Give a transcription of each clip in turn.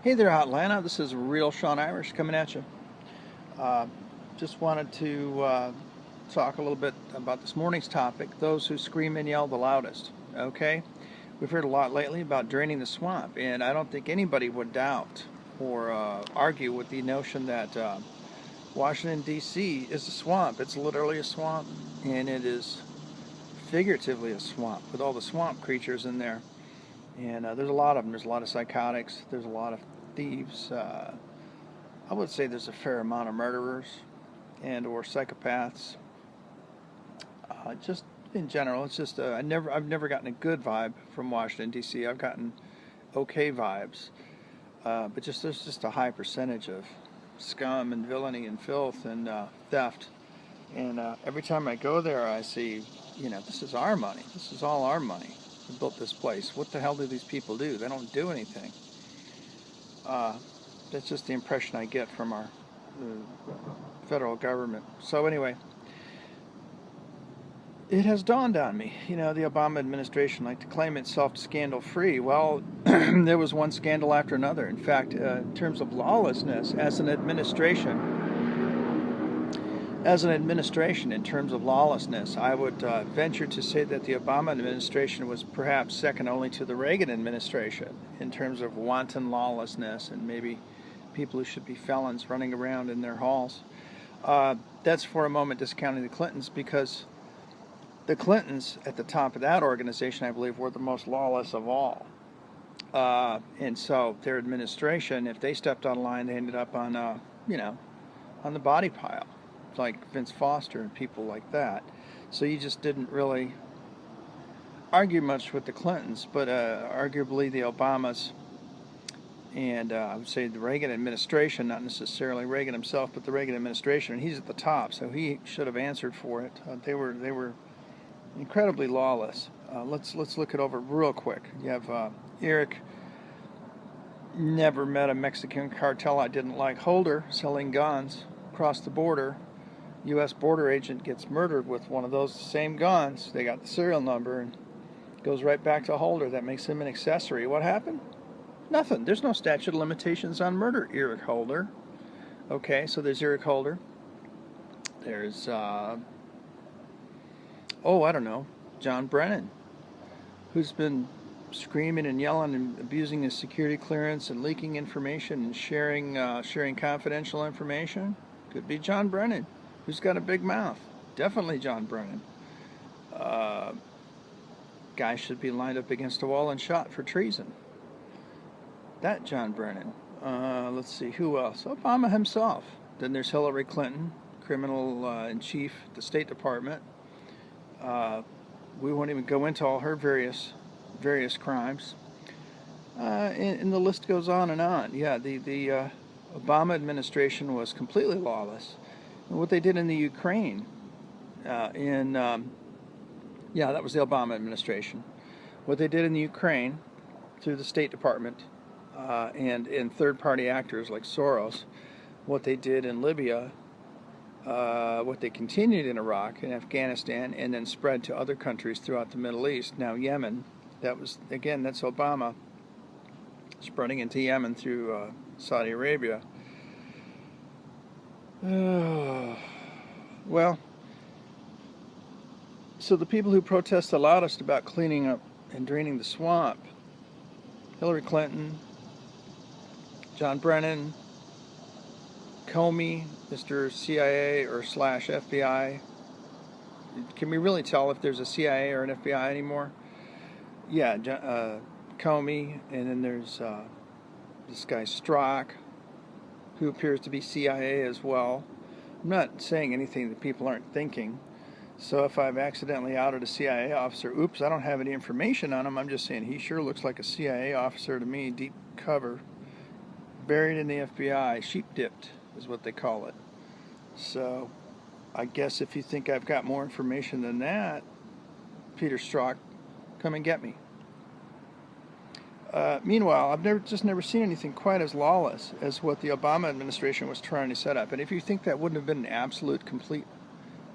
Hey there, Atlanta. This is Real Sean Irish coming at you. Uh, just wanted to talk a little bit about this morning's topic, those who scream and yell the loudest. Okay? We've heard a lot lately about draining the swamp, and I don't think anybody would doubt or argue with the notion that Washington, D.C. is a swamp. It's literally a swamp, and it is figuratively a swamp with all the swamp creatures in there. And there's a lot of them. There's a lot of psychotics. There's a lot of thieves. I would say there's a fair amount of murderers and or psychopaths. Just in general, it's just I've never gotten a good vibe from Washington D.C. I've gotten okay vibes, but there's just a high percentage of scum and villainy and filth and theft. And every time I go there, I see, this is our money. This is all our money. We built this place. What the hell do these people do? They don't do anything. That's just the impression I get from our federal government. So anyway, it has dawned on me. The Obama administration liked to claim itself scandal-free. Well, there was one scandal after another. In fact, in terms of lawlessness, as an administration, in terms of lawlessness, I would venture to say that the Obama administration was perhaps second only to the Reagan administration in terms of wanton lawlessness and maybe people who should be felons running around in their halls. That's for a moment discounting the Clintons, because the Clintons at the top of that organization, I believe, were the most lawless of all. And so their administration, if they stepped out of line, they ended up on, on the body pile, like Vince Foster and people like that. So you just didn't really argue much with the Clintons, but arguably the Obamas and I would say the Reagan administration, not necessarily Reagan himself, but the Reagan administration, and he's at the top, so he should have answered for it. They were incredibly lawless. Let's look it over real quick. You have Eric, never met a Mexican cartel I didn't like. Holder, selling guns across the border. U.S. border agent gets murdered with one of those same guns. They got the serial number and goes right back to Holder. That makes him an accessory. What happened? Nothing. There's no statute of limitations on murder, Eric Holder. Okay, so there's Eric Holder. There's, I don't know, John Brennan, who's been screaming and yelling and abusing his security clearance and leaking information and sharing confidential information. Could be John Brennan, who's got a big mouth. Definitely John Brennan. Guy should be lined up against a wall and shot for treason. That John Brennan. Let's see, who else? Obama himself. Then there's Hillary Clinton, criminal in chief at the State Department. We won't even go into all her various crimes. And the list goes on and on. Yeah, the Obama administration was completely lawless. And what they did in the Ukraine, that was the Obama administration. What they did in the Ukraine through the State Department and in third-party actors like Soros, what they did in Libya, what they continued in Iraq and Afghanistan, and then spread to other countries throughout the Middle East. Now Yemen, that's Obama spreading into Yemen through Saudi Arabia. Well, so the people who protest the loudest about cleaning up and draining the swamp: Hillary Clinton, John Brennan, Comey, Mr. CIA or / FBI. Can we really tell if there's a CIA or an FBI anymore? Yeah, Comey, and then there's this guy Strzok, who appears to be CIA as well. I'm not saying anything that people aren't thinking. So if I've accidentally outed a CIA officer, oops, I don't have any information on him. I'm just saying he sure looks like a CIA officer to me, deep cover, buried in the FBI, sheep-dipped is what they call it. So I guess if you think I've got more information than that, Peter Strzok, come and get me. Meanwhile, I've never seen anything quite as lawless as what the Obama administration was trying to set up. And if you think that wouldn't have been an absolute, complete,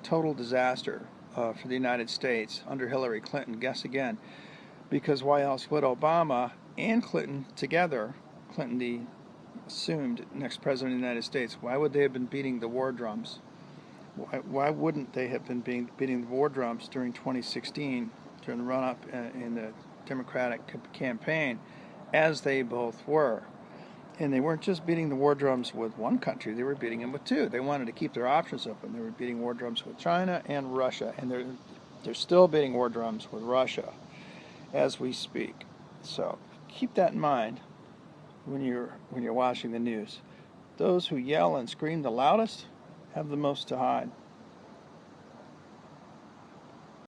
total disaster for the United States under Hillary Clinton, guess again. Because why else would Obama and Clinton together, Clinton the assumed next president of the United States, why would they have been beating the war drums? Why wouldn't they have been beating the war drums during 2016, during the run-up in the Democratic campaign, as they both were? And they weren't just beating the war drums with one country, they were beating them with two. They wanted to keep their options open. They were beating war drums with China and Russia, and they're still beating war drums with Russia as we speak. So keep that in mind when you're watching the news. Those who yell and scream the loudest have the most to hide.